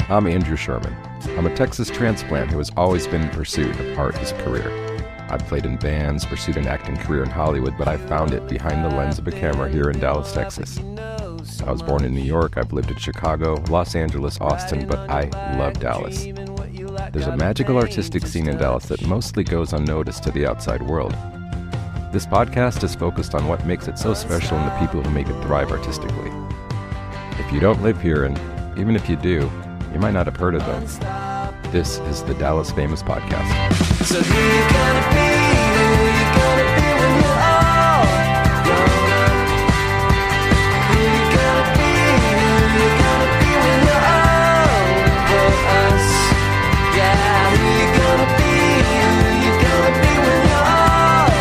I'm Andrew Sherman. I'm a Texas transplant who has always been in pursuit of art as a career. I've played in bands, pursued an acting career in Hollywood, but I found it behind the lens of a camera here in Dallas, Texas. I was born in New York, I've lived in Chicago, Los Angeles, Austin, but I love Dallas. There's a magical artistic scene in Dallas that mostly goes unnoticed to the outside world. This podcast is focused on what makes it so special and the people who make it thrive artistically. If you don't live here, and even if you do, you might not have heard of them. This is the Dallas Famous Podcast. So who you gonna be? Who you gonna be when you're all grown up? Who you gonna be? Who you gonna be when you're over us? Yeah, who you gonna be? Who you gonna be when you're all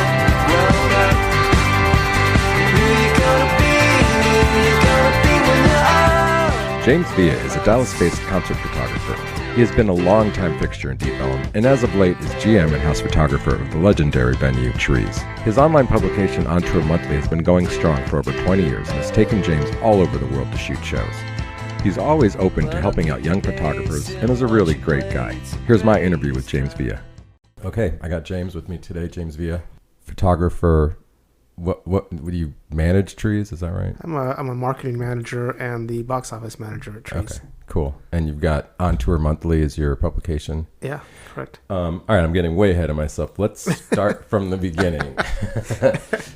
grown up? Who you gonna be? Who you gonna be when you're old? James Villa is a Dallas-based concert photographer. He has been a long-time fixture in Deep Ellum, and as of late is GM and house photographer of the legendary venue Trees. His online publication On Tour Monthly has been going strong for over 20 years and has taken James all over the world to shoot shows. He's always open to helping out young photographers and is a really great guy. Here's my interview with James Villa. Okay, I got James with me today. James Villa, photographer. What do you manage Trees? Is that right? I'm a marketing manager and the box office manager at Trees. Okay, cool. And you've got On Tour Monthly as your publication. Yeah, correct. All right, I'm getting way ahead of myself. Let's start from the beginning.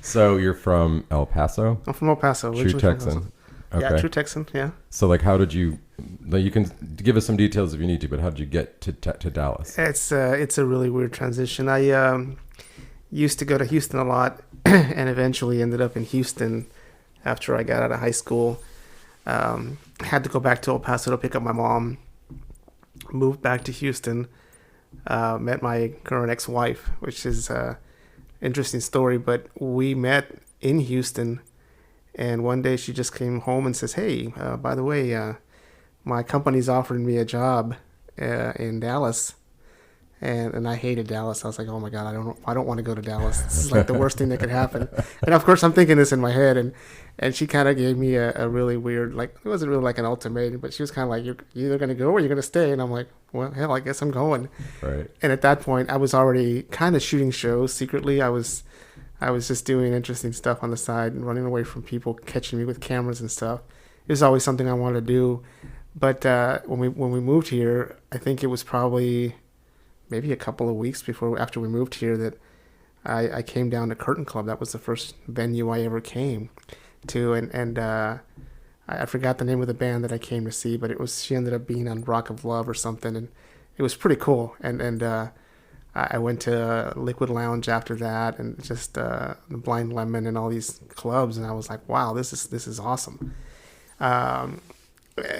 So you're from El Paso? I'm from El Paso. True Texan. Okay. Yeah, true Texan. Yeah. So like, how did you? Like, you can give us some details if you need to, but how did you get to Dallas? It's a really weird transition. I used to go to Houston a lot, and eventually ended up in Houston after I got out of high school. Had to go back to El Paso to pick up my mom. Moved back to Houston. Met my current ex-wife, which is an interesting story. But we met in Houston, and one day she just came home and says, "Hey, by the way, my company's offering me a job in Dallas." And I hated Dallas. I was like, oh my God, I don't want to go to Dallas. This is like the worst thing that could happen. And of course I'm thinking this in my head, and she kind of gave me a really weird, like, it wasn't really like an ultimatum, but she was kind of like, you're either going to go or you're going to stay. And I'm like, well, hell, I guess I'm going. Right. And at that point I was already kind of shooting shows secretly. I was just doing interesting stuff on the side and running away from people catching me with cameras and stuff. It was always something I wanted to do. But when we moved here, I think it was probably maybe a couple of weeks after we moved here that I came down to Curtain Club. That was the first venue I ever came to, and I forgot the name of the band that I came to see, but she ended up being on Rock of Love or something, and it was pretty cool. And I went to Liquid Lounge after that, and just the Blind Lemon and all these clubs, and I was like, wow, this is awesome. Yeah,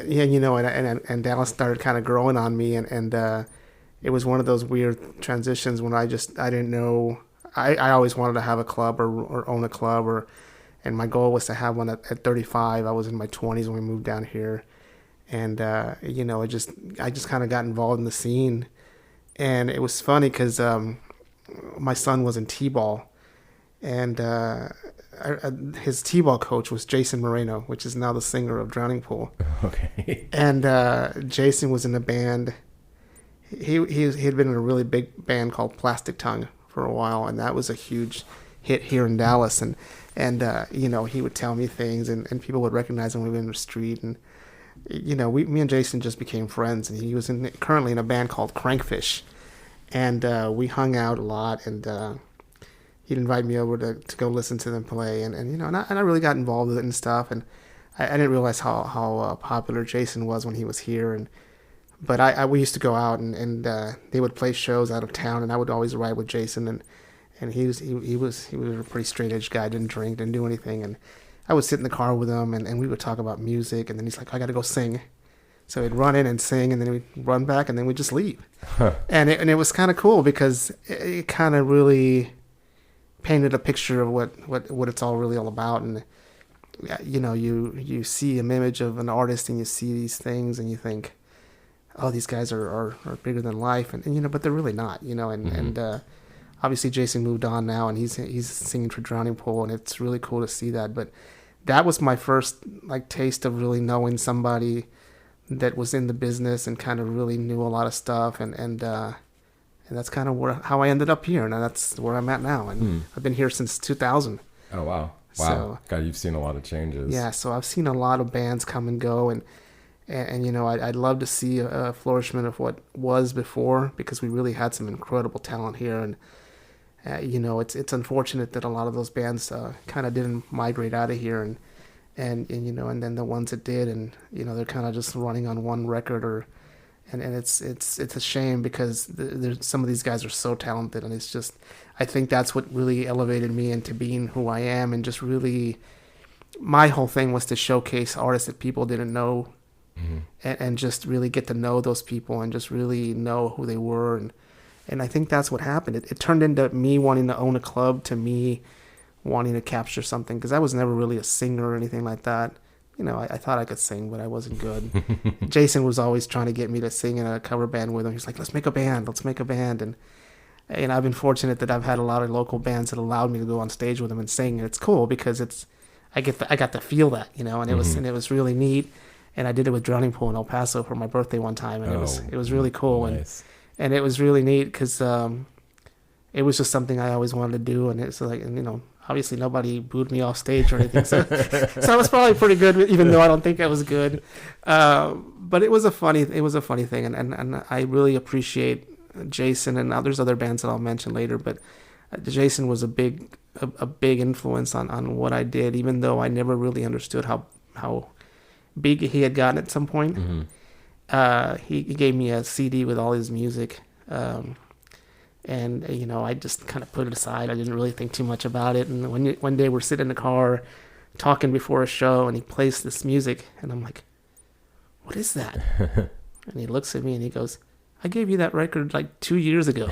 you know, and Dallas started kind of growing on me, and it was one of those weird transitions when I didn't know. I always wanted to have a club or own a club, and my goal was to have one at 35. I was in my 20s when we moved down here, and you know, I just kind of got involved in the scene, and it was funny because my son was in t-ball, and his t-ball coach was Jason Moreno, which is now the singer of Drowning Pool. Okay. And Jason was in a band. He had been in a really big band called Plastic Tongue for a while, and that was a huge hit here in Dallas. And you know, he would tell me things, and people would recognize him when we were in the street. And you know, me and Jason just became friends. And he was currently in a band called Crankfish, and we hung out a lot. And he'd invite me over to go listen to them play. And you know, and I really got involved with it and stuff. And I didn't realize how popular Jason was when he was here. But we used to go out and they would play shows out of town, and I would always ride with Jason, and he was a pretty straight edge guy, didn't drink, didn't do anything, and I would sit in the car with him and we would talk about music, and then he's like, I got to go sing. So he'd run in and sing, and then we'd run back, and then we'd just leave. Huh. And it was kind of cool because it kind of really painted a picture of what it's all really all about. And you know, you see an image of an artist and you see these things and you think, oh, these guys are bigger than life, and you know, but they're really not, you know. And obviously Jason moved on now, and he's singing for Drowning Pool, and it's really cool to see that. But that was my first like taste of really knowing somebody that was in the business and kind of really knew a lot of stuff, and that's kind of how I ended up here, and that's where I'm at now. And I've been here since 2000. Oh wow. So, God, you've seen a lot of changes. Yeah, so I've seen a lot of bands come and go, and you know, I'd love to see a flourishment of what was before, because we really had some incredible talent here, and you know, it's unfortunate that a lot of those bands kind of didn't migrate out of here, and you know, and then the ones that did, and you know, they're kind of just running on one record, and it's a shame, because there's some of these guys are so talented, and it's just, I think that's what really elevated me into being who I am, and just really, my whole thing was to showcase artists that people didn't know, and just really get to know those people, and just really know who they were, and I think that's what happened. It turned into me wanting to own a club, to me wanting to capture something, because I was never really a singer or anything like that. You know, I thought I could sing, but I wasn't good. Jason was always trying to get me to sing in a cover band with him. He's like, let's make a band. And I've been fortunate that I've had a lot of local bands that allowed me to go on stage with them and sing. And it's cool, because I got to feel that, you know, and it was really neat. And I did it with Drowning Pool in El Paso for my birthday one time, and it was really cool. Nice. And it was really neat, because it was just something I always wanted to do, and it's like, and you know, obviously nobody booed me off stage or anything, so I was probably pretty good, even though I don't think I was good. But it was a funny thing, and I really appreciate Jason, and there's other bands that I'll mention later, but Jason was a big influence on what I did, even though I never really understood how big he had gotten at some point. He gave me a CD with all his music, and you know, I just kind of put it aside. I didn't really think too much about it. And one day we're sitting in the car talking before a show, and he plays this music, and I'm like, what is that? And he looks at me and he goes, I gave you that record like 2 years ago.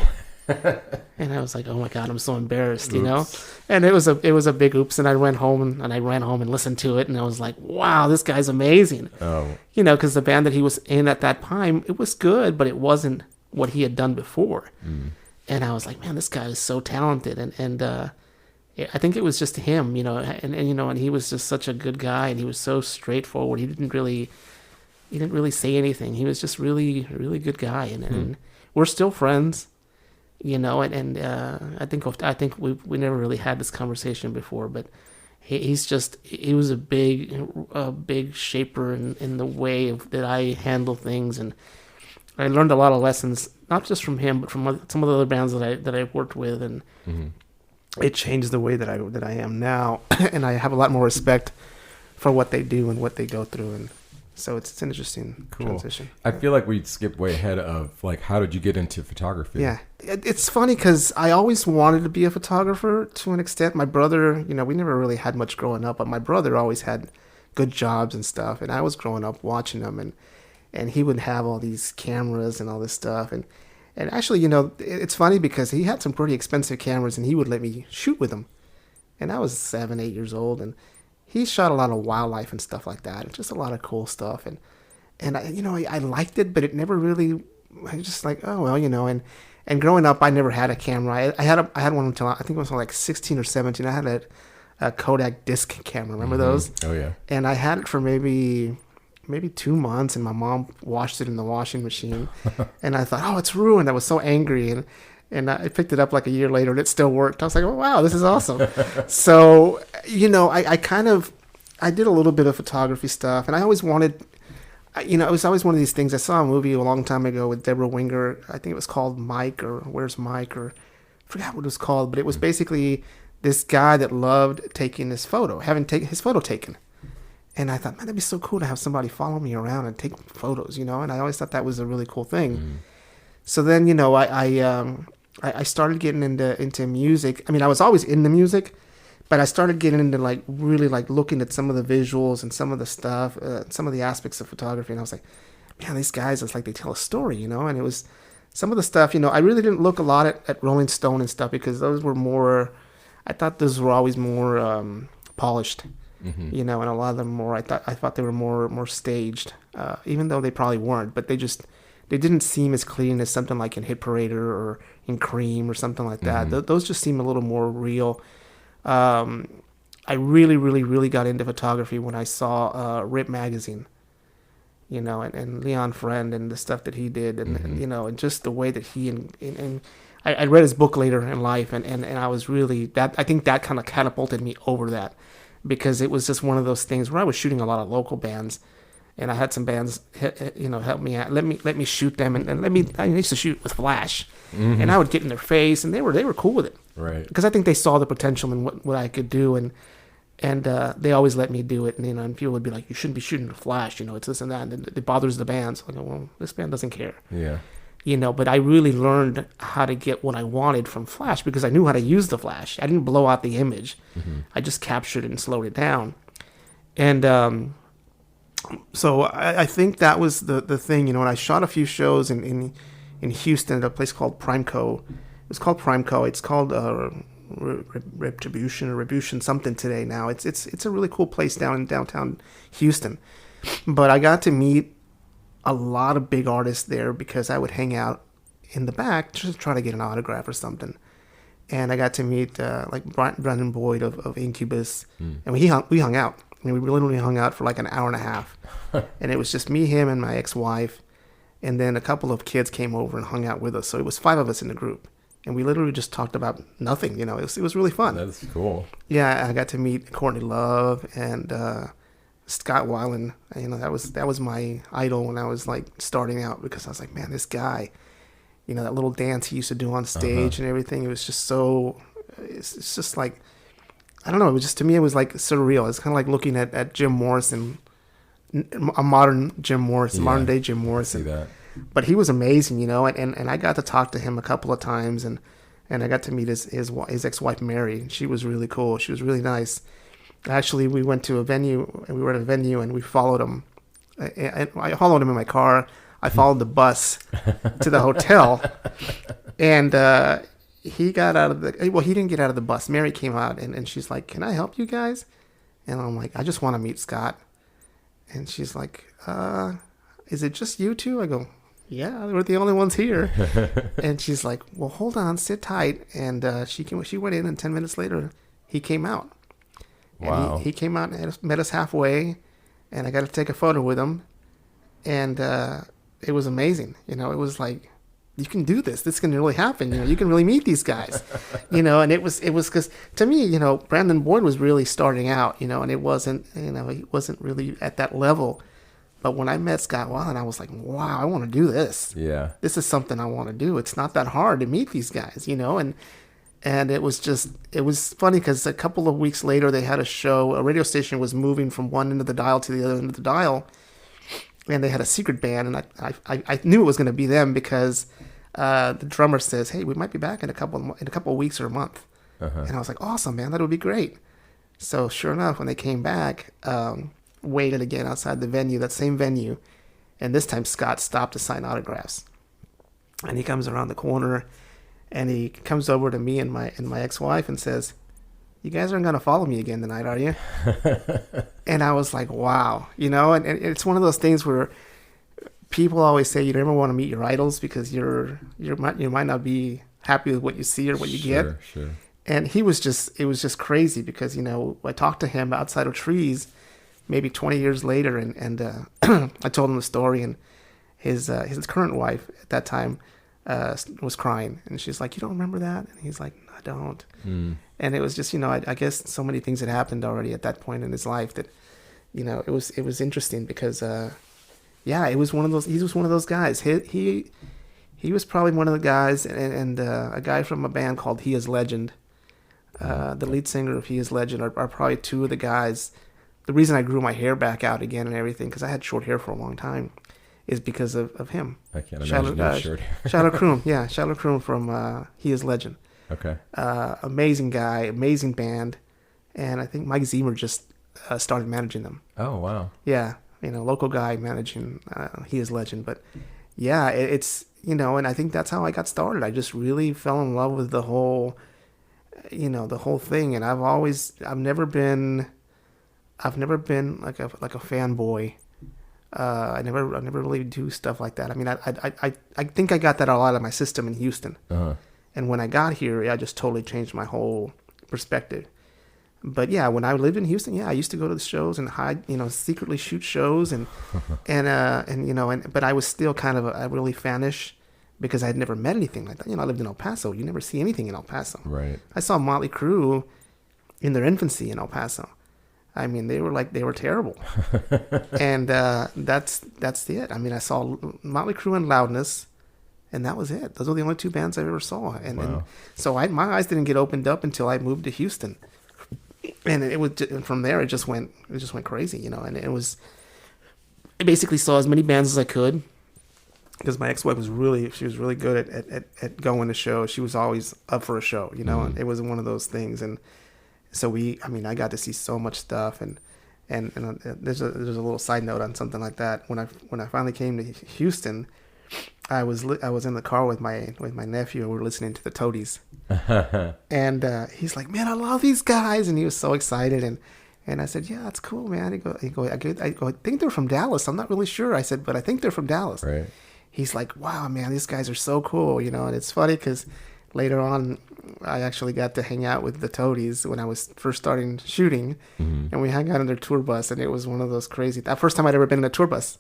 And I was like, oh my God, I'm so embarrassed, you know? And it was a big oops. And I ran home and listened to it, and I was like, wow, this guy's amazing. Oh. You know, because the band that he was in at that time, it was good, but it wasn't what he had done before. And I was like, man, this guy is so talented. And I think it was just him, you know, and you know, and he was just such a good guy, and he was so straightforward. He didn't really say anything. He was just really, really good guy. And we're still friends. You know, and I think we never really had this conversation before, but he was a big shaper in the way that I handle things, and I learned a lot of lessons, not just from him, but from some of the other bands that I worked with, and it changed the way that I am now, and I have a lot more respect for what they do and what they go through, and so it's an interesting transition. I feel like we skipped way ahead of, like, how did you get into photography? Yeah. It's funny, because I always wanted to be a photographer to an extent. My brother, you know, we never really had much growing up, but my brother always had good jobs and stuff. And I was growing up watching him, and he would have all these cameras and all this stuff. And actually, you know, it's funny, because he had some pretty expensive cameras, and he would let me shoot with them. And I was 7, 8 years old, and he shot a lot of wildlife and stuff like that, and just a lot of cool stuff. And I, you know, I liked it, but it never really, I was just like, oh, well, you know, and growing up, I never had a camera. I had one until, I think it was like 16 or 17. I had a Kodak disc camera. Remember those? Oh, yeah. And I had it for maybe 2 months, and my mom washed it in the washing machine. And I thought, oh, it's ruined. I was so angry. And I picked it up like a year later, and it still worked. I was like, oh, wow, this is awesome. So, you know, I did a little bit of photography stuff, and I always wanted, you know, it was always one of these things. I saw a movie a long time ago with Deborah Winger. I think it was called Mike, or Where's Mike, or I forgot what it was called, but it was basically this guy that loved taking his photo, having his photo taken. And I thought, man, that'd be so cool to have somebody follow me around and take photos, you know, and I always thought that was a really cool thing. So then, you know, I started getting into music. I mean, I was always into music, but I started getting into like really like looking at some of the visuals and some of the stuff, some of the aspects of photography. And I was like, man, these guys, it's like they tell a story, you know? And it was some of the stuff, you know, I really didn't look a lot at Rolling Stone and stuff, because those were more, I thought those were always more polished, you know, and a lot of them more, I thought they were more staged, even though they probably weren't, but they didn't seem as clean as something like in Hit Parader or in Cream or something like that. Those just seem a little more real. I really, really, really got into photography when I saw Rip magazine. and Leon Friend and the stuff that he did, and and just the way that he and I read his book later in life, and I was really I think that kind of catapulted me over that, because it was just one of those things where I was shooting a lot of local bands, and I had some bands help me out, let me shoot them, and I used to shoot with flash, and I would get in their face, and they were cool with it, Right. because I think they saw the potential in what I could do, and they always let me do it, and people would be like, you shouldn't be shooting with flash, it's this and that, and it bothers the bands. I go, well, this band doesn't care. Yeah. But I really learned how to get what I wanted from flash, because I knew how to use the flash. I didn't blow out the image. I just captured it and slowed it down. And so I think that was the thing, and I shot a few shows in Houston at a place called Primeco. It was called Primeco. It's called Retribution something today now. It's a really cool place down in downtown Houston. But I got to meet a lot of big artists there, because I would hang out in the back just to try to get an autograph or something. And I got to meet like Brendan Boyd of Incubus, and we hung out. I mean, we literally hung out for like an hour and a half, and it was just me, him, and my ex-wife, and then a couple of kids came over and hung out with us. So it was 5 of us in the group, and we literally just talked about nothing. It was really fun. That's cool. Yeah, I got to meet Courtney Love and Scott Weiland. That was my idol when I was like starting out, because I was like, man, this guy, that little dance he used to do on stage and everything. It was just so, it's just like, I don't know. It was just, to me, it was like surreal. It's kind of like looking at Jim Morrison, a modern Jim Morrison, modern day Jim Morrison. See that. But he was amazing, and I got to talk to him a couple of times, and I got to meet his ex-wife Mary. She was really cool. She was really nice. Actually, we went to a venue, and we were at a venue, and we followed him. I followed him in my car. I followed the bus to the hotel, and he got out of the. Well, he didn't get out of the bus. Mary came out, and she's like, "Can I help you guys?" And I'm like, "I just want to meet Scott." And she's like, "Is it just you two?" I go, "Yeah, we're the only ones here." And she's like, "Well, hold on, sit tight." And she went in, and 10 minutes later, he came out. Wow. And he came out and met us halfway, and I got to take a photo with him, and it was amazing. It was like, you can do this. This can really happen. You can really meet these guys. And it was because to me, Brandon Boyd was really starting out. And it wasn't, he wasn't really at that level. But when I met Scott Weiland, I was like, wow, I want to do this. Yeah. This is something I want to do. It's not that hard to meet these guys, And it was funny because a couple of weeks later, they had a show. A radio station was moving from one end of the dial to the other end of the dial, and they had a secret band. And I knew it was going to be them, because the drummer says, "Hey, we might be back in a couple of weeks or a month." And I was like, "Awesome, man! That would be great." So sure enough, when they came back, waited again outside the venue, that same venue, and this time Scott stopped to sign autographs. And he comes around the corner. And he comes over to me and my ex-wife and says, "You guys aren't going to follow me again tonight, are you?" And I was like, wow. And it's one of those things where people always say you never want to meet your idols, because you might not be happy with what you see or what you get. Sure. And it was just crazy, because, I talked to him outside of Trees maybe 20 years later, and I told him the story, and his current wife at that time was crying, and she's like, "You don't remember that?" And he's like, "I don't." And it was just, I guess so many things had happened already at that point in his life that, it was interesting, because it was one of those. He was one of those guys. He was probably one of the guys, and a guy from a band called He Is Legend. The lead singer of He Is Legend are probably two of the guys. The reason I grew my hair back out again and everything, because I had short hair for a long time, is because of him. I can't imagine you short. Shiloh Kroom, Shiloh Kroom from He Is Legend. Okay. Amazing guy, amazing band, and I think Mike Zemer just started managing them. Oh wow. Yeah, local guy managing He Is Legend, but yeah, it's and I think that's how I got started. I just really fell in love with the whole thing, and I've never been like a fanboy. I never really do stuff like that. I mean, I think I got that all out of my system in Houston. And when I got here, I just totally changed my whole perspective. But yeah, when I lived in Houston, yeah, I used to go to the shows and hide, secretly shoot shows but I was still kind of a really fanish because I had never met anything like that. I lived in El Paso. You never see anything in El Paso. Right. I saw Motley Crue in their infancy in El Paso. I mean, they were terrible. And that's it. I mean, I saw Motley Crue and Loudness, and that was it. Those were the only two bands I ever saw. And so my eyes didn't get opened up until I moved to Houston. And from there it just went crazy, and I basically saw as many bands as I could because my ex-wife was really good at going to shows. She was always up for a show, and it was one of those things. And so I got to see so much stuff. And there's a little side note on something like that. When I finally came to Houston, I was in the car with my nephew, and we were listening to the Toadies. And he's like, "Man, I love these guys," and he was so excited. And I said, "Yeah, that's cool, man." I think they're from Dallas. I'm not really sure. I said, "But I think they're from Dallas." Right. He's like, "Wow, man, these guys are so cool," And it's funny because later on, I actually got to hang out with the Toadies when I was first starting shooting, and we hung out in their tour bus, and it was one of those crazy. That first time I'd ever been in a tour bus,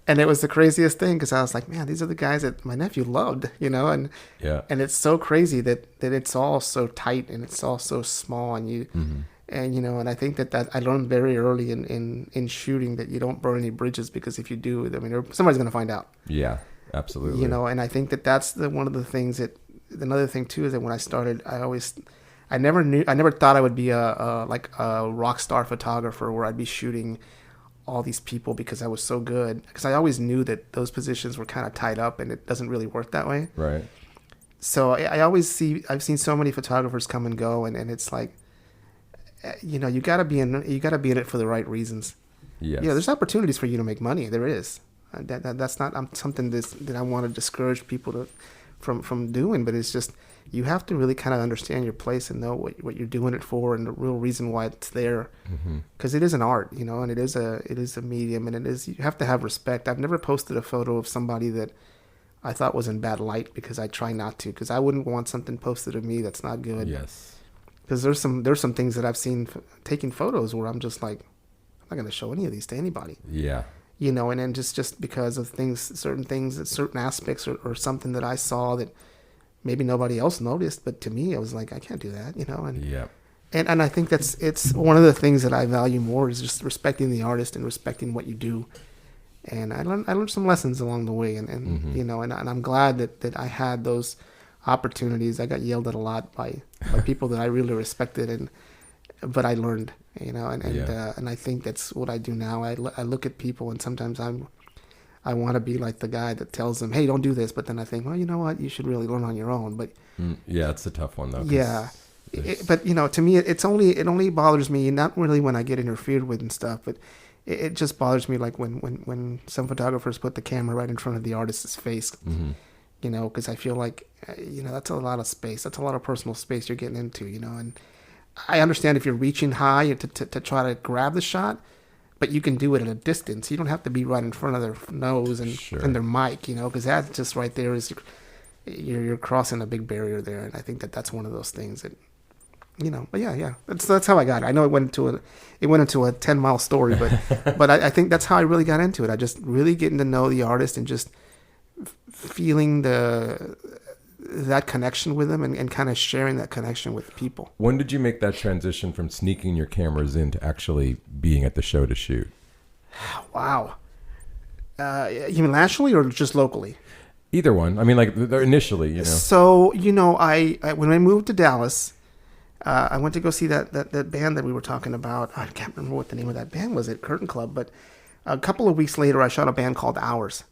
and it was the craziest thing because I was like, "Man, these are the guys that my nephew loved," and and it's so crazy that it's all so tight and it's all so small, and and I think that I learned very early in shooting that you don't burn any bridges because if you do, I mean, somebody's gonna find out. Yeah, absolutely. And I think that's one of the things that. Another thing too is that when I started, I never thought I would be a rock star photographer where I'd be shooting all these people because I was so good. Because I always knew that those positions were kind of tied up and it doesn't really work that way. Right. So I've seen so many photographers come and go, and it's like, you gotta be in it for the right reasons. Yes. There's opportunities for you to make money. There is. That's not something that I want to discourage people from doing, but it's just you have to really kind of understand your place and know what you're doing it for and the real reason why it's there, because it is an art, and it is a medium, and you have to have respect. I've never posted a photo of somebody that I thought was in bad light because I try not to, because I wouldn't want something posted of me that's not good. Yes, because there's some things that I've seen taking photos where I'm just like, I'm not going to show any of these to anybody. Yeah. And then just because of certain aspects or something that I saw that maybe nobody else noticed, but to me, I was like, I can't do that, and I think it's one of the things that I value more is just respecting the artist and respecting what you do. And I learned some lessons along the way, and and I'm glad that I had those opportunities. I got yelled at a lot by people that I really respected, but I learned. And I think that's what I do now. I look at people, and sometimes I want to be like the guy that tells them, "Hey, don't do this," but then I think, well, you know what, you should really learn on your own. But yeah, it's a tough one though. Yeah, but to me, it only bothers me not really when I get interfered with and stuff, but it just bothers me like when some photographers put the camera right in front of the artist's face. Because I feel like that's a lot of space. That's a lot of personal space you're getting into. And I understand if you're reaching high to try to grab the shot, but you can do it at a distance. You don't have to be right in front of their nose and their mic, because that's just right there is you're crossing a big barrier there. And I think that's one of those things that, but yeah. That's how I got it. I know it went into a 10-mile story, but I think that's how I really got into it. I just really getting to know the artist and just feeling that connection with them and kind of sharing that connection with people. When did you make that transition from sneaking your cameras in to actually being at the show to shoot? Wow. You mean nationally or just locally? Either one. I mean, like initially, So, I when I moved to Dallas, I went to go see that band that we were talking about. I can't remember what the name of that band was at Curtain Club, but a couple of weeks later, I shot a band called Hours.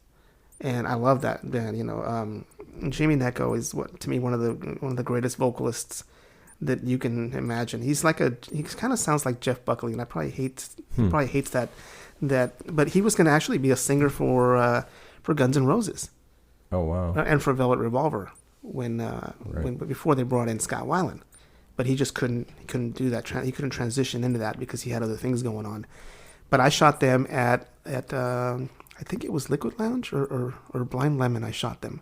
And I love that band, Jimmy Necco is to me one of the greatest vocalists that you can imagine. He kind of sounds like Jeff Buckley, and he probably hates that. But he was going to actually be a singer for Guns N' Roses. Oh wow! And for Velvet Revolver before they brought in Scott Weiland, but he just couldn't do that. He couldn't transition into that because he had other things going on. But I shot them at I think it was Liquid Lounge or Blind Lemon. I shot them,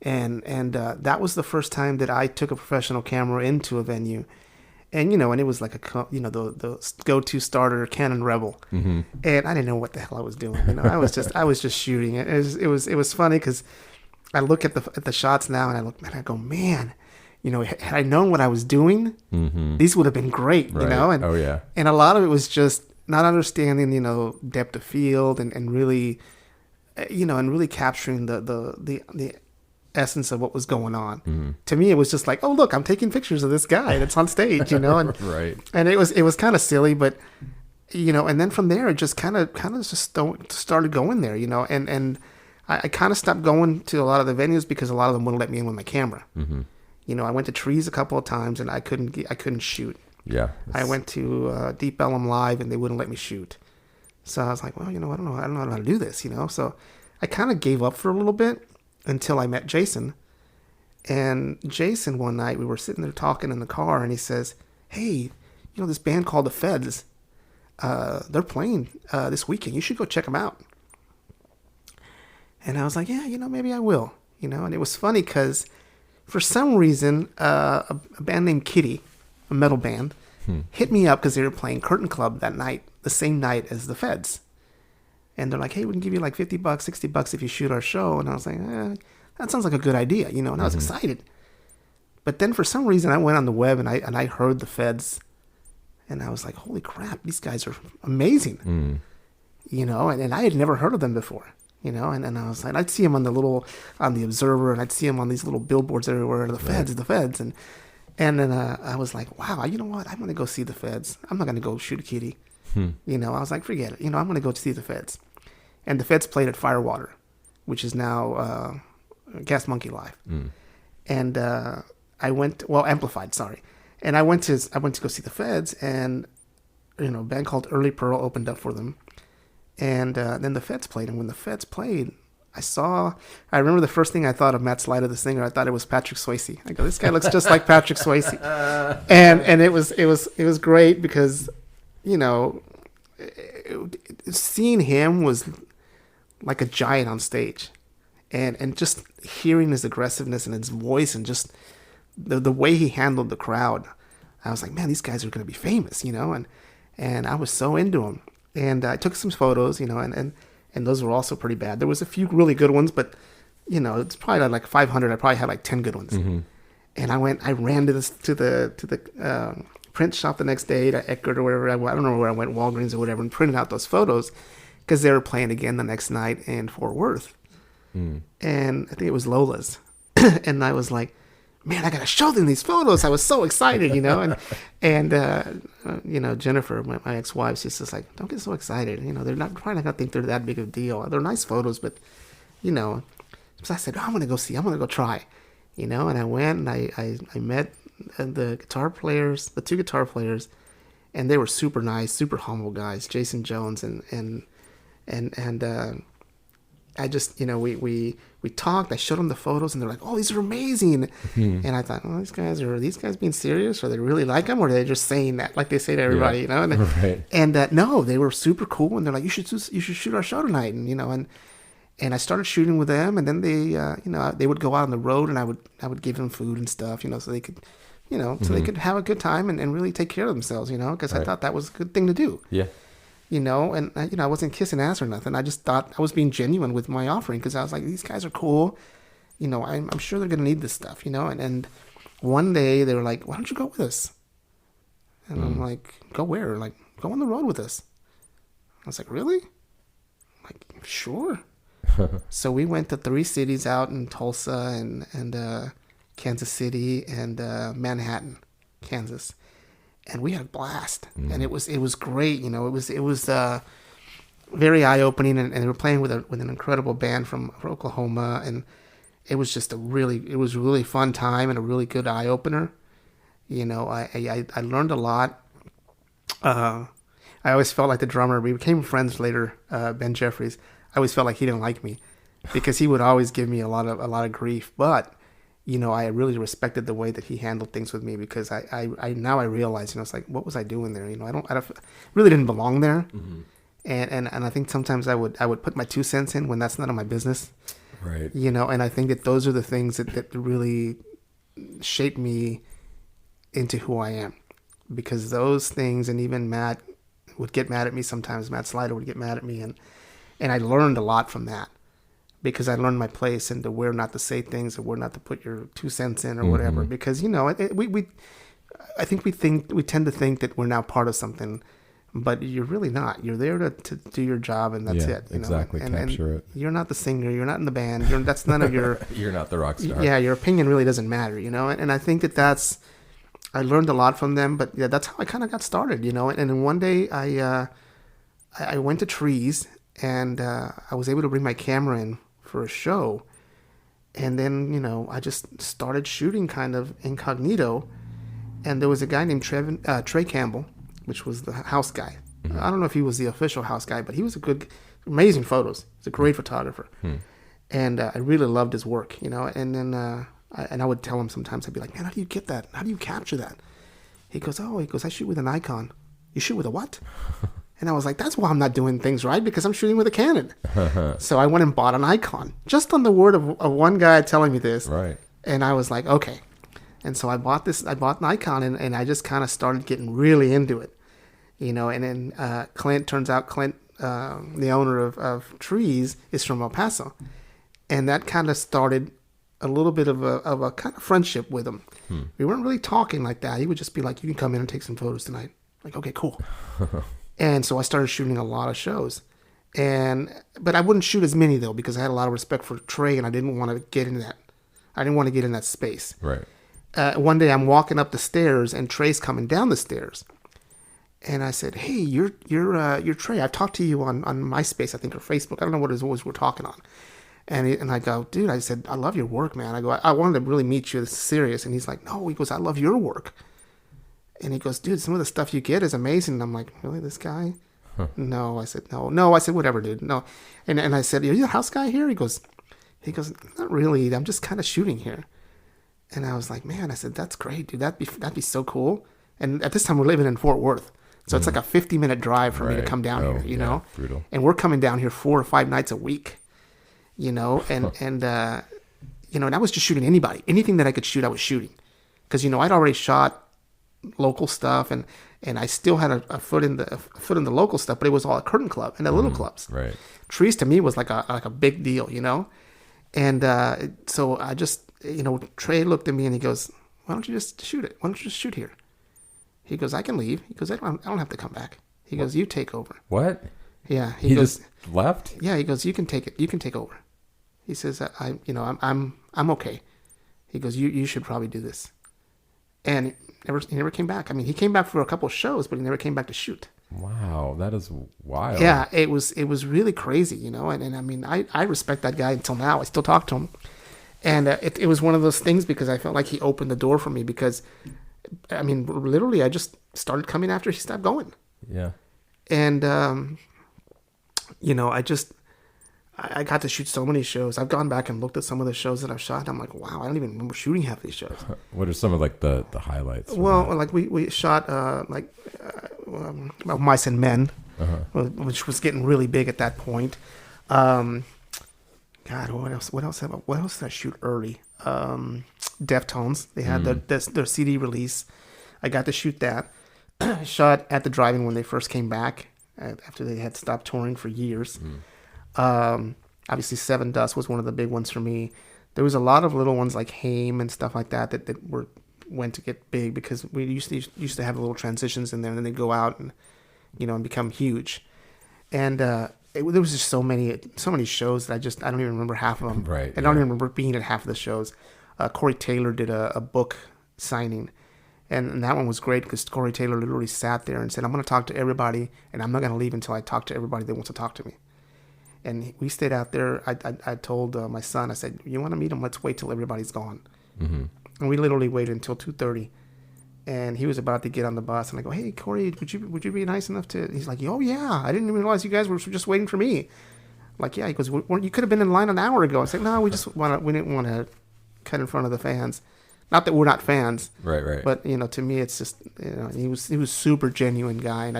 and that was the first time that I took a professional camera into a venue, And and it was like the go-to starter Canon Rebel, and I didn't know what the hell I was doing. I was just shooting it. It was funny because I look at the shots now and I go, man, had I known what I was doing, these would have been great. Right. And Oh, yeah. and a lot of it was just not understanding depth of field and really and really capturing the essence of what was going on. To me, it was just like, oh, look, I'm taking pictures of this guy that's on stage, and Right. and it was kind of silly, but and then from there it just kind of just started going there, and I kind of stopped going to a lot of the venues because a lot of them wouldn't let me in with my camera. I went to Trees a couple of times and I couldn't shoot. Yeah. I went to Deep Ellum Live and they wouldn't let me shoot. So I was like, well, I don't know how to do this, So I kind of gave up for a little bit until I met Jason. And Jason, one night, we were sitting there talking in the car, and he says, hey, this band called The Feds, they're playing this weekend. You should go check them out. And I was like, yeah, maybe I will. And it was funny because for some reason, a band named Kitty, a metal band, hit me up because they were playing Curtain Club that night, the same night as The Feds. And they're like, hey, we can give you like $50, $60 if you shoot our show. And I was like, that sounds like a good idea, and I was excited. But then for some reason, I went on the web and I heard The Feds, and I was like, holy crap, these guys are amazing, and I had never heard of them before, and I was like, I'd see them on the Observer, and I'd see them on these little billboards everywhere, The Feds, The Feds, and then I was like, wow, you know what, I'm going to go see The Feds. I'm not going to go shoot a kitty. I was like, forget it. I'm going to go see The Feds. And The Feds played at Firewater, which is now Gas Monkey Live. And I went, Amplified, sorry. And I went to go see The Feds, and a band called Early Pearl opened up for them. And then The Feds played. And when The Feds played, I remember the first thing I thought of Matt Slider, the singer, I thought it was Patrick Swayze. I go, this guy looks just like Patrick Swayze. And it was great because, seeing him was like a giant on stage, and just hearing his aggressiveness and his voice and just the way he handled the crowd, I was like, man, these guys are going to be famous, and I was so into him. And I took some photos, and those were also pretty bad. There was a few really good ones, but it's probably like 500. I probably had like 10 good ones. And I ran to the print shop the next day to Eckerd or wherever. I don't know where I went, Walgreens or whatever, and printed out those photos because they were playing again the next night in Fort Worth. And I think it was Lola's. And I was like, man, I got to show them these photos. I was so excited, and Jennifer, my ex-wife, she's just like, don't get so excited. They're probably not going to think they're that big of a deal. They're nice photos, but, so I said, I'm going to go try, and I went and I met the two guitar players, and they were super nice, super humble guys, Jason Jones and I just, we talked, I showed them the photos, and they're like, oh, these are amazing. And I thought, oh, are these guys being serious? Or they really like them? Or are they just saying that like they say to everybody, Right. And no, they were super cool, and they're like, you should shoot our show tonight. And I started shooting with them, and then they would go out on the road, and I would give them food and stuff, so they could, so they could have a good time and really take care of themselves, because I thought that was a good thing to do. Yeah. And I wasn't kissing ass or nothing. I just thought I was being genuine with my offering because I was like, these guys are cool. I'm sure they're going to need this stuff, and one day they were like, why don't you go with us? And I'm like, go where? Like, go on the road with us. I was like, really? I'm like, sure. So we went to 3 cities out in Tulsa and Kansas City and Manhattan, Kansas. And we had a blast, and it was great. It was very eye opening, and they were playing with an incredible band from Oklahoma, and it was just a really fun time and a really good eye opener. I learned a lot. I always felt like the drummer. We became friends later, Ben Jeffries. I always felt like he didn't like me because he would always give me a lot of grief, but. I really respected the way that he handled things with me because I now I realize, it's like, what was I doing there? I really didn't belong there. And I think sometimes I would put my 2 cents in when that's none of my business. Right. And I think that those are the things that really shape me into who I am. because those things, and even Matt would get mad at me sometimes. Matt Slider would get mad at me, and I learned a lot from that, because I learned my place and to where not to say things or where not to put your 2 cents in or whatever. Because I think we tend to think that we're now part of something, but you're really not. You're there to do your job, and that's it. Exactly. Capture it. You're not the singer. You're not in the band. That's none of your. You're not the rock star. Yeah, your opinion really doesn't matter. And I think that's. I learned a lot from them, but yeah, that's how I kind of got started. And then one day I went to Trees, and I was able to bring my camera in for a show, and then I just started shooting kind of incognito, and there was a guy named Trey Campbell, which was the house guy. I don't know if he was the official house guy, but he was amazing photos. He's a great photographer, and I really loved his work, And then I would tell him sometimes, I'd be like, man, how do you get that? How do you capture that? He goes, I shoot with a Nikon. You shoot with a what? And I was like, that's why I'm not doing things right, because I'm shooting with a Canon. So I went and bought a Nikon, just on the word of one guy telling me this. Right. And I was like, okay. And so I bought Nikon, and I just kind of started getting really into it, And then Clint, the owner of Trees, is from El Paso. And that kind of started a little bit of a kind of friendship with him. We weren't really talking like that. He would just be like, you can come in and take some photos tonight. Like, okay, cool. And so I started shooting a lot of shows. But I wouldn't shoot as many, though, because I had a lot of respect for Trey, and I didn't want to get in that. I didn't want to get in that space. Right. One day I'm walking up the stairs, and Trey's coming down the stairs. And I said, hey, you're Trey. I've talked to you on MySpace, I think, or Facebook. I don't know what it was we're talking on. And I go, dude, I said, I love your work, man. I go, I wanted to really meet you. This is serious. And he's like, no. He goes, I love your work. And he goes, dude, some of the stuff you get is amazing. And I'm like, really, this guy? No. I said, no. No, I said, whatever, dude. No. And I said, are you the house guy here? He goes, not really. I'm just kind of shooting here. And I was like, man, I said, that's great, dude. That'd be so cool. And at this time, we're living in Fort Worth. So it's like a 50-minute drive for me to come down here, you know? Brutal. And we're coming down here 4 or 5 nights a week, and I was just shooting anything that I could shoot, I was shooting. Because, I'd already shot local stuff, and I still had a foot in the local stuff, but it was all a curtain club and the little clubs. Right. Trees to me was like a big deal, And so I just, Trey looked at me and he goes, why don't you just shoot it? Why don't you just shoot here? He goes, I can leave. He goes, I don't have to come back. He goes, you take over. What? Yeah. He goes, just left? Yeah. He goes, you can take it. You can take over. He says, I'm okay. He goes, you should probably do this. And he never came back. I mean, he came back for a couple of shows, but he never came back to shoot. Wow, that is wild. Yeah, it was really crazy, And I mean, I respect that guy until now. I still talk to him. And it was one of those things because I felt like he opened the door for me because, I mean, literally, I just started coming after he stopped going. Yeah. And, I got to shoot so many shows. I've gone back and looked at some of the shows that I've shot, and I'm like, wow, I don't even remember shooting half these shows. What are some of the highlights? Well, like we shot Mice and Men, which was getting really big at that point. God, what else? What else did I shoot early? Deftones. They had their CD release. I got to shoot that. Shot at the drive-in when they first came back after they had stopped touring for years. Obviously, Seven Dust was one of the big ones for me. There was a lot of little ones like Haim and stuff like that went to get big because we used to have little transitions in there, and then they go out and and become huge. And there was just so many shows that I don't even remember half of them. Right. I don't even remember being at half of the shows. Corey Taylor did a book signing, and that one was great because Corey Taylor literally sat there and said, "I'm going to talk to everybody, and I'm not going to leave until I talk to everybody that wants to talk to me." And we stayed out there. I told my son, I said, "You want to meet him? Let's wait till everybody's gone." Mm-hmm. And we literally waited until 2:30. And he was about to get on the bus, and I go, "Hey, Corey, would you be nice enough to?" He's like, "Oh yeah, I didn't even realize you guys were just waiting for me." I'm like, yeah. He goes, "You could have been in line an hour ago." I said, "No, we didn't want to cut in front of the fans. Not that we're not fans, right. But to me, it's just he was super genuine guy, and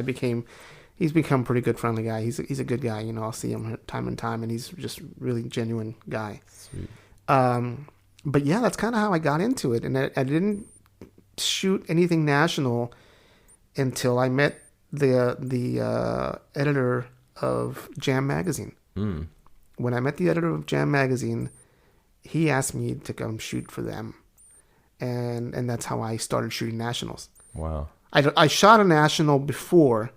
he's become a pretty good friendly guy. He's a good guy. I'll see him time and time, and he's just really genuine guy. Sweet. But yeah, that's kind of how I got into it, and I didn't shoot anything national until I met the editor of Jam Magazine. When I met the editor of Jam Magazine, he asked me to come shoot for them, and that's how I started shooting nationals. Wow. I shot a national before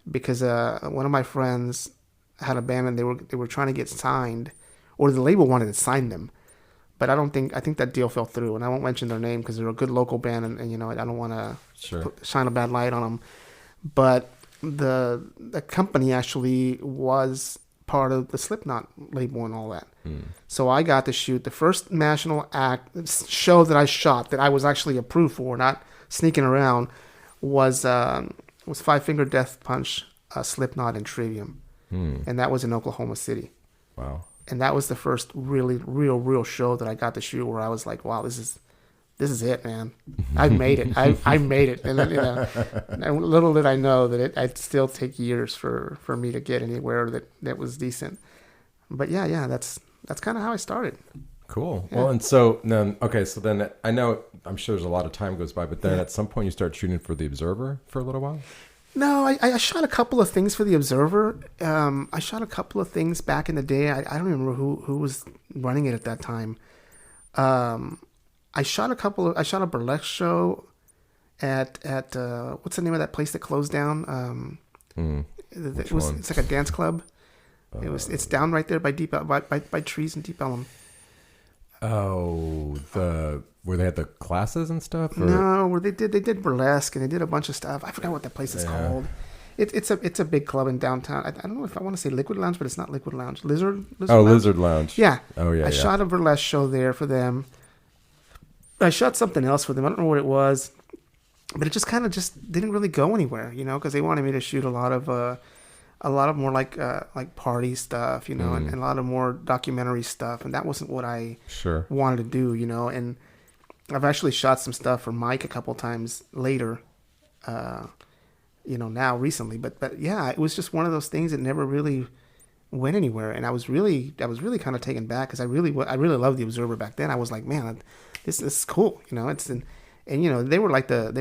because one of my friends had a band and they were trying to get signed, or the label wanted to sign them, but I think that deal fell through, and I won't mention their name because they're a good local band, and you know I don't want to shine a bad light on them, but the company actually was part of the Slipknot label and all that. So I got to shoot the first national show that I shot that I was actually approved for, not sneaking around, was Five Finger Death Punch, Slipknot, and Trivium, and that was in Oklahoma City. Wow. And that was the first really real show that I got to shoot where I was like, wow, this is it, man. I made it. I made it. And then, and little did I know that it'd still take years for me to get anywhere that was decent. But yeah, that's kind of how I started. Cool. Yeah. Well, and so then, so then I know, I'm sure there's a lot of time goes by, but then at some point you start shooting for The Observer for a little while? No, I shot a couple of things for The Observer. I shot a couple of things back in the day. I don't remember who was running it at that time. I shot a burlesque show at what's the name of that place that closed down? It's like a dance club. It's down right there by by trees in Deep Ellum. Oh, where they had the classes and stuff? Or? No, where they did burlesque and they did a bunch of stuff. I forgot what that place is called. It's a big club in downtown. I don't know if I want to say Liquid Lounge, but it's not Liquid Lounge. Lizard Lounge? Lizard Lounge. Yeah. Oh yeah. I shot a burlesque show there for them. I shot something else for them. I don't know what it was, but it just kind of didn't really go anywhere, because they wanted me to shoot a lot of more like party stuff, and a lot of more documentary stuff, and that wasn't what I wanted to do, And I've actually shot some stuff for Mike a couple times later, now recently, but yeah, it was just one of those things that never really went anywhere, and I was really kind of taken back because I really loved The Observer back then. I was like, man, this is cool, they were like the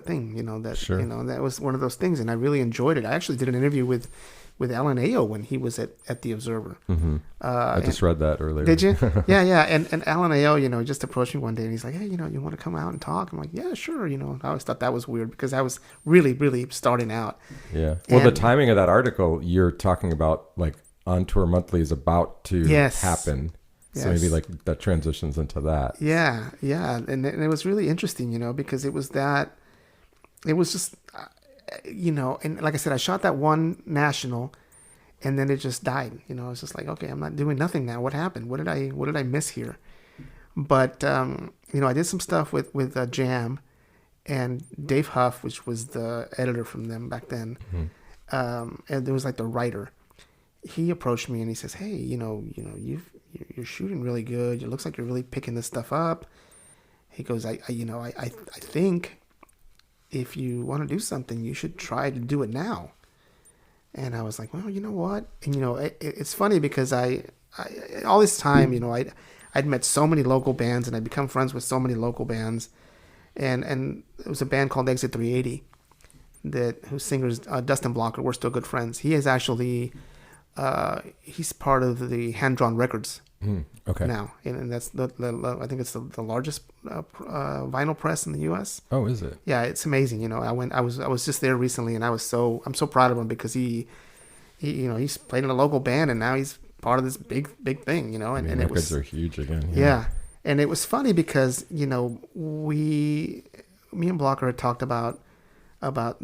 thing, that was one of those things, and I really enjoyed it. I actually did an interview with Alan Ayo when he was at The Observer. Mm-hmm. I just read that earlier. Did you? Yeah. And Alan Ayo, just approached me one day and he's like, hey, you want to come out and talk? I'm like, yeah, sure. I always thought that was weird because I was really starting out. Yeah. Well, the timing of that article you're talking about, like On Tour Monthly, is about to happen. So maybe like that transitions into that. Yeah. And it was really interesting, because it was just, and like I said, I shot that one national and then it just died. It's just like, okay, I'm not doing nothing now. What happened? What did I miss here? But, I did some stuff with Jam and Dave Huff, which was the editor from them back then. Mm-hmm. And there was like the writer. He approached me and he says, hey, you're shooting really good. It looks like you're really picking this stuff up. He goes, I think if you want to do something, you should try to do it now. And I was like, well, you know what? And, it's funny because I all this time, I'd met so many local bands and I'd become friends with so many local bands. And it was a band called Exit 380 whose singers, Dustin Blocker, we're still good friends. He is actually, he's part of the Hand Drawn Records now. And that's I think it's the largest vinyl press in the U.S. Oh, is it? Yeah, it's amazing. I was just there recently, and I'm so proud of him because he's played in a local band, and now he's part of this big thing. And records it was, are huge again. Yeah, and it was funny because me and Blocker had talked about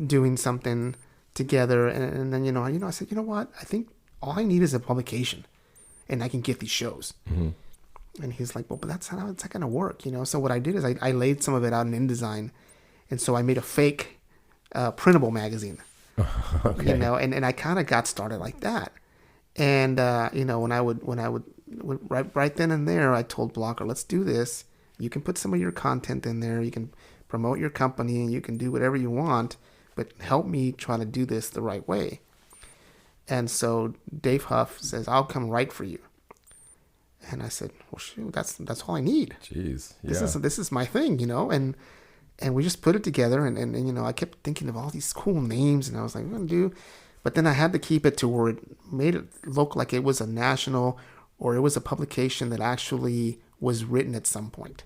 doing something together, and then I said, you know what, I think all I need is a publication, and I can get these shows. Mm-hmm. And he's like, well, but that's not going to work, So what I did is I laid some of it out in InDesign, and so I made a fake printable magazine. Okay. And I kind of got started like that. And when I would right then and there, I told Blocker, let's do this. You can put some of your content in there. You can promote your company, and you can do whatever you want, but help me try to do this the right way. And so Dave Huff says, I'll come write for you. And I said, well, shoot, that's all I need. Jeez. This is my thing, And we just put it together, and you know, I kept thinking of all these cool names, and I was like, I'm gonna do, but then I had to keep it to where it made it look like it was a national, or it was a publication that actually was written at some point,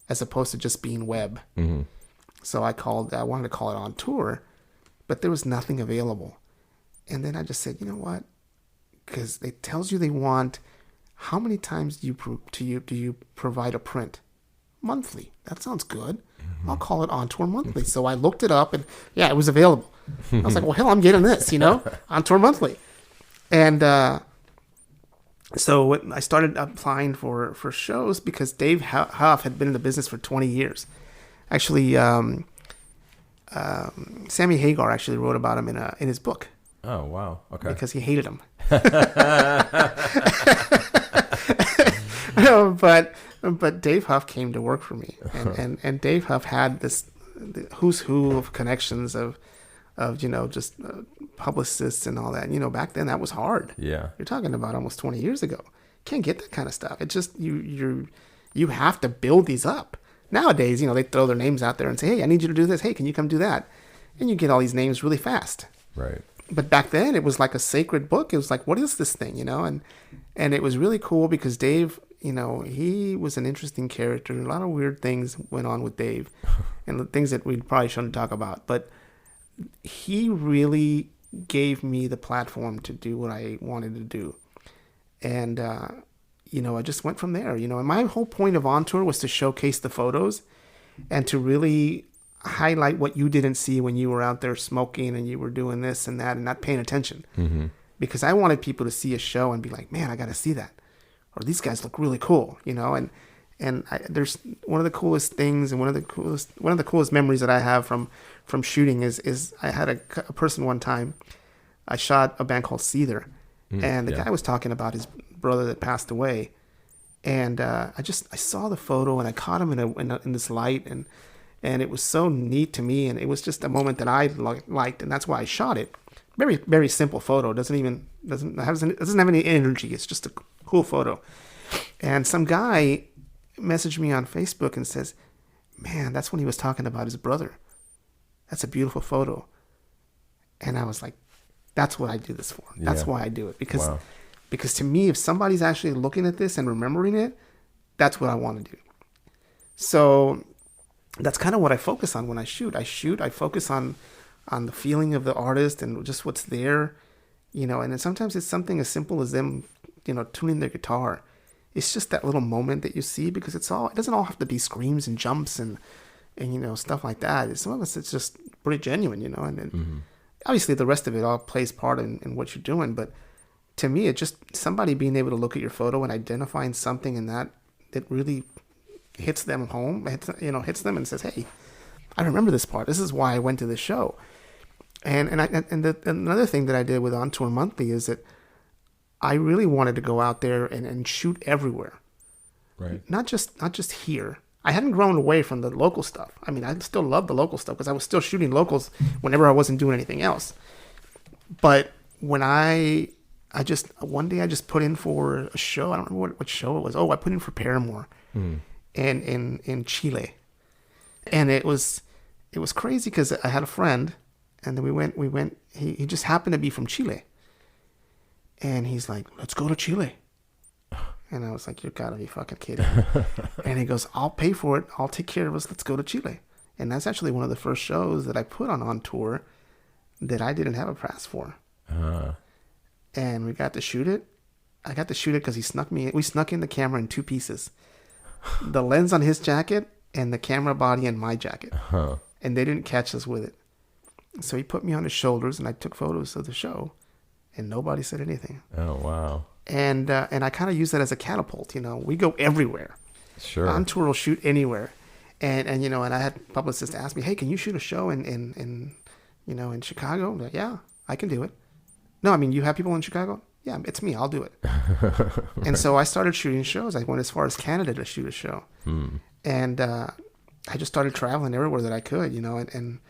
as opposed to just being web. Mm-hmm. So I wanted to call it On Tour, but there was nothing available. And then I just said, you know what? Because it tells you they want, how many times do you provide a print? Monthly. That sounds good. I'll call it On Tour Monthly. So I looked it up, and yeah, it was available. I was like, well, hell, I'm getting this, you know, On Tour Monthly. And so I started applying for shows because Dave Huff had been in the business for 20 years. Actually, Sammy Hagar actually wrote about him in his book. Oh, wow. Okay. Because he hated him. No, but Dave Huff came to work for me, and Dave Huff had the who's who of connections of you know, just publicists and all that. And, you know, back then that was hard. Yeah. You're talking about almost 20 years ago. Can't get that kind of stuff. It just you have to build these up. Nowadays, you know, they throw their names out there and say, hey, I need you to do this. Hey, can you come do that? And you get all these names really fast. Right. But back then it was like a sacred book. It was like, what is this thing, you know? And it was really cool because Dave, you know, he was an interesting character. A lot of weird things went on with Dave and things that we probably shouldn't talk about. But he really gave me the platform to do what I wanted to do. And, you know, I just went from there, you know. And my whole point of On Tour was to showcase the photos and to really highlight what you didn't see when you were out there smoking and you were doing this and that and not paying attention. Mm-hmm. Because I wanted people to see a show and be like, man, I got to see that. Or these guys look really cool, you know. And there's one of the coolest things and one of the coolest memories that I have from shooting is I had a person one time. I shot a band called Seether, and the guy was talking about his brother that passed away, and I saw the photo and I caught him in this light, and it was so neat to me, and it was just a moment that I liked, and that's why I shot it. Very, very simple photo. Doesn't have any energy. It's just a cool photo. And some guy messaged me on Facebook and says, man, that's when he was talking about his brother. That's a beautiful photo. And I was like, that's what I do this for. That's why I do it. Because to me, if somebody's actually looking at this and remembering it, that's what I want to do. So that's kind of what I focus on when I shoot. I focus on the feeling of the artist and just what's there, you know. And then sometimes it's something as simple as them, you know, tuning their guitar. It's just that little moment that you see, because it doesn't all have to be screams and jumps and you know, stuff like that. Some of it's just pretty genuine, you know. And obviously the rest of it all plays part in what you're doing. But to me, it's just somebody being able to look at your photo and identifying something in that really hits them home, hits them and says, hey, I remember this part. This is why I went to this show. And another thing that I did with On Tour Monthly is that I really wanted to go out there and shoot everywhere. Right. Not just here. I hadn't grown away from the local stuff. I mean, I still love the local stuff because I was still shooting locals whenever I wasn't doing anything else. But when one day I just put in for a show. I don't remember what show it was. Oh, I put in for Paramore and in Chile. And it was crazy because I had a friend, and then we went, he just happened to be from Chile. And he's like, let's go to Chile. And I was like, you gotta be fucking kidding me. And he goes, I'll pay for it. I'll take care of us. Let's go to Chile. And that's actually one of the first shows that I put on tour that I didn't have a pass for. And we got to shoot it. I got to shoot it because we snuck in the camera in two pieces. The lens on his jacket and the camera body in my jacket. And they didn't catch us with it. So he put me on his shoulders and I took photos of the show. And nobody said anything. Oh, wow. And I kind of use that as a catapult, you know. We go everywhere. Sure. On tour, we'll shoot anywhere. And you know, and I had publicists ask me, hey, can you shoot a show in Chicago? I'm like, yeah, I can do it. No, I mean, you have people in Chicago? Yeah, it's me. I'll do it. Right. And so I started shooting shows. I went as far as Canada to shoot a show. And I just started traveling everywhere that I could, you know. And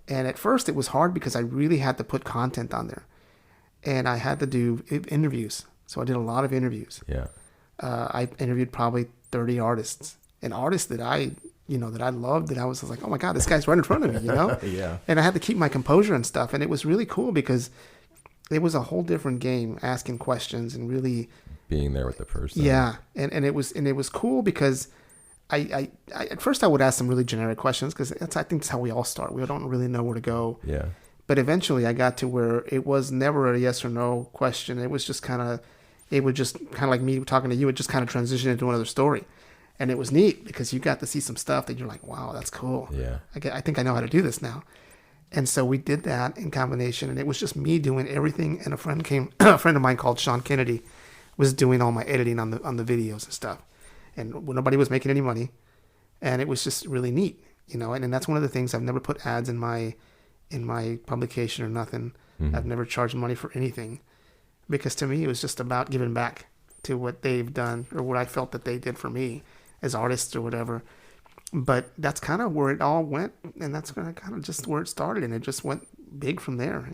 at first it was hard because I really had to put content on there. And I had to do interviews. So I did a lot of interviews. Yeah. I interviewed probably 30 artists. And artists that I that I loved, that I was like, oh my God, this guy's right in front of me, Yeah. And I had to keep my composure and stuff. And it was really cool because it was a whole different game, asking questions and really Being there with the person. yeah. And it was cool because I at first I would ask some really generic questions because I think that's how we all start. We don't really know where to go. Yeah. But eventually I got to where it was never a yes or no question. It was just it would just kind of like me talking to you. It just kind of transitioned into another story. And it was neat because you got to see some stuff that you're like, wow, that's cool. Yeah. I think I know how to do this now. And so we did that in combination, and it was just me doing everything. And a friend of mine called Sean Kennedy was doing all my editing on the videos and stuff. And nobody was making any money. And it was just really neat, and that's one of the things. I've never put ads in my publication or nothing. Mm-hmm. I've never charged money for anything because to me, it was just about giving back to what they've done or what I felt that they did for me as artists or whatever. But that's kind of where it all went, and that's kind of just where it started, and it just went big from there,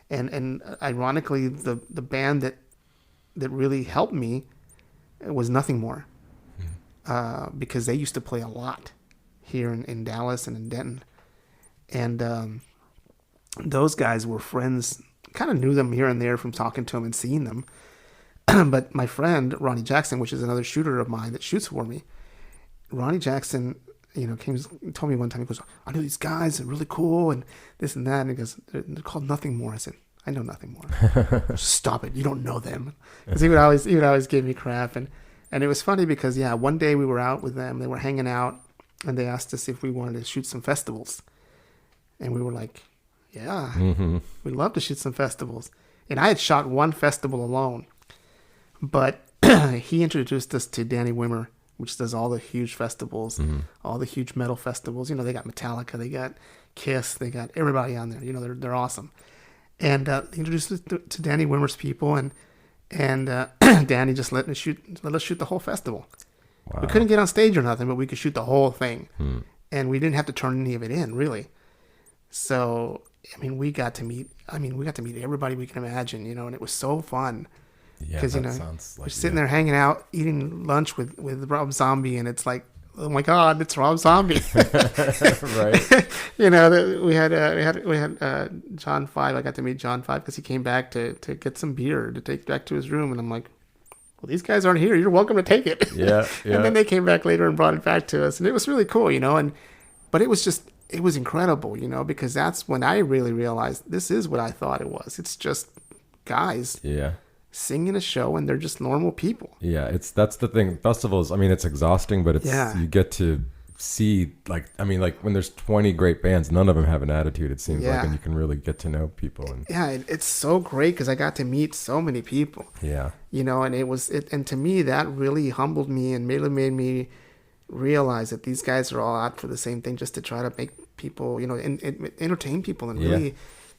and ironically, the band that really helped me was Nothing More, because they used to play a lot here in Dallas and in Denton, and those guys were friends. Kind of knew them here and there from talking to them and seeing them. But my friend Ronnie Jackson, which is another shooter of mine that shoots for me, Ronnie Jackson, told me one time, he goes, I know these guys are really cool and this and that. And he goes, they're called Nothing More. I said, I know Nothing More. Stop it. You don't know them. Because he would always give me crap. And it was funny because, one day we were out with them. They were hanging out and they asked us if we wanted to shoot some festivals. And we were like, yeah, we'd love to shoot some festivals. And I had shot one festival alone. But he introduced us to Danny Wimmer, which does all the huge festivals, all the huge metal festivals. They got Metallica, they got Kiss, they got everybody on there. They're awesome. And he introduced us to Danny Wimmer's people, and Danny just let us shoot the whole festival. Wow. We couldn't get on stage or nothing, but we could shoot the whole thing, and we didn't have to turn any of it in, really. So we got to meet everybody we can imagine, and it was so fun. Yeah, because sounds like we're sitting there hanging out, eating lunch with Rob Zombie, and it's like, oh my God, it's Rob Zombie. Right. We had John 5. I got to meet John 5 because he came back to get some beer to take back to his room, and I'm like, well, these guys aren't here. You're welcome to take it. Yeah. And then they came back later and brought it back to us, and it was really cool, but it was incredible, because that's when I really realized this is what I thought it was. It's just guys. Yeah. Singing a show, and they're just normal people. Yeah, that's the thing. Festivals, it's exhausting, but you get to see like when there's 20 great bands, none of them have an attitude, it seems like, and you can really get to know people. And it's so great because I got to meet so many people. Yeah. And and to me that really humbled me and really made me realize that these guys are all out for the same thing, just to try to make people, and entertain people and really,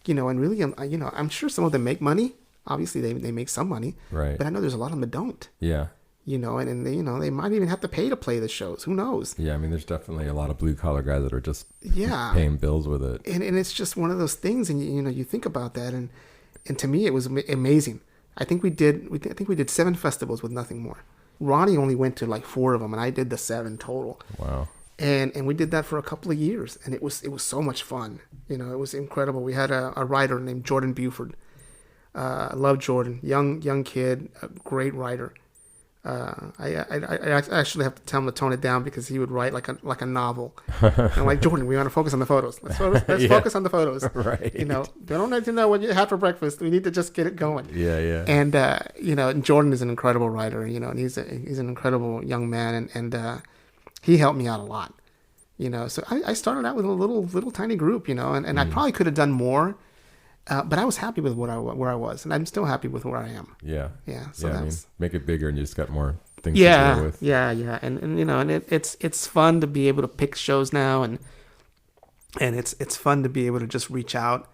and really, I'm sure some of them make money. Obviously, they make some money, right? But I know there's a lot of them that don't. Yeah. And they, they might even have to pay to play the shows. Who knows? Yeah, there's definitely a lot of blue collar guys that are just paying bills with it. And it's just one of those things, and you think about that, and to me it was amazing. I think we did 7 festivals with Nothing More. Ronnie only went to like 4 of them, and I did the 7 total. Wow. And we did that for a couple of years, and it was so much fun. It was incredible. We had a writer named Jordan Buford. I love Jordan, young kid, a great writer. I actually have to tell him to tone it down because he would write like a novel. I'm like, Jordan, we want to focus on the photos. Let's focus on the photos. Right. They don't need to know what you had for breakfast. We need to just get it going. Yeah. And and Jordan is an incredible writer. And he's an incredible young man, and he helped me out a lot. So I started out with a little tiny group. And I probably could have done more. But I was happy with where I was, and I'm still happy with where I am. Yeah. So make it bigger, and you just got more things to deal with. Yeah. And it's fun to be able to pick shows now, and it's fun to be able to just reach out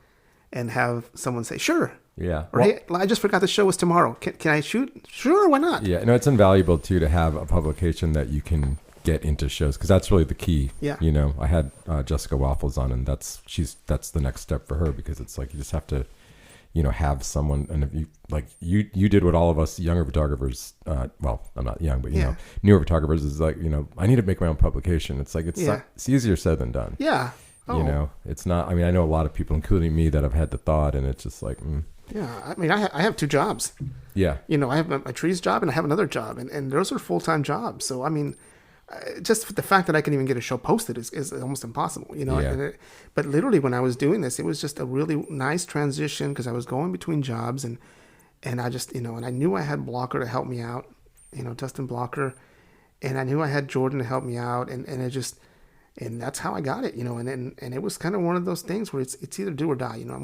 and have someone say sure. Yeah. Or hey, I just forgot the show was tomorrow. Can I shoot? Sure, why not? Yeah. No, it's invaluable too to have a publication that you can get into shows, because that's really the key. Yeah. I had Jessica Waffles on, and that's the next step for her, because it's like you just have to have someone, and if you did what all of us younger photographers, well, I'm not young, but newer photographers is like, I need to make my own publication. It's like, it's easier said than done. Yeah. Oh. It's not, I know a lot of people, including me, that have had the thought, and it's just like, Yeah. I have 2 jobs. Yeah. I have my trees job and I have another job, and those are full-time jobs. So, just the fact that I can even get a show posted is almost impossible, but literally when I was doing this, it was just a really nice transition because I was going between jobs, and I just, and I knew I had Blocker to help me out, Dustin Blocker, and I knew I had Jordan to help me out, and it just, and that's how I got it, and it was kind of one of those things where it's either do or die, I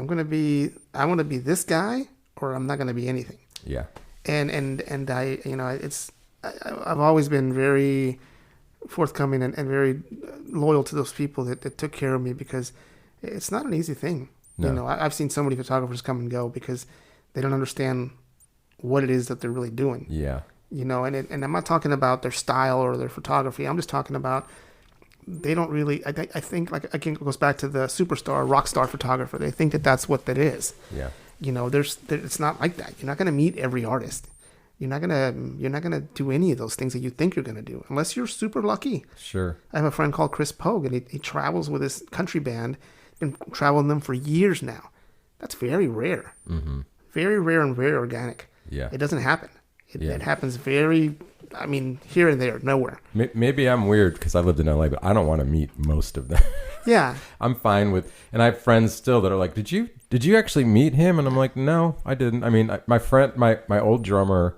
want to be this guy, or I'm not going to be anything. Yeah. And I, I've always been very forthcoming and very loyal to those people that took care of me, because it's not an easy thing. No. I've seen so many photographers come and go because they don't understand what it is that they're really doing. Yeah. And I'm not talking about their style or their photography. I'm just talking about they don't really, I think, like, again, it goes back to the superstar, rock star photographer. They think that that's what that is. Yeah. It's not like that. You're not going to meet every artist. You're not gonna do any of those things that you think you're gonna do unless you're super lucky. Sure. I have a friend called Chris Pogue, and he travels with his country band, and traveled with them for years now. That's very rare. Mm-hmm. Very rare and very organic. Yeah. It doesn't happen. It happens very, here and there, nowhere. Maybe I'm weird because I lived in LA, but I don't want to meet most of them. Yeah. I'm fine with, and I have friends still that are like, did you actually meet him? And I'm like, no, I didn't. My friend, my old drummer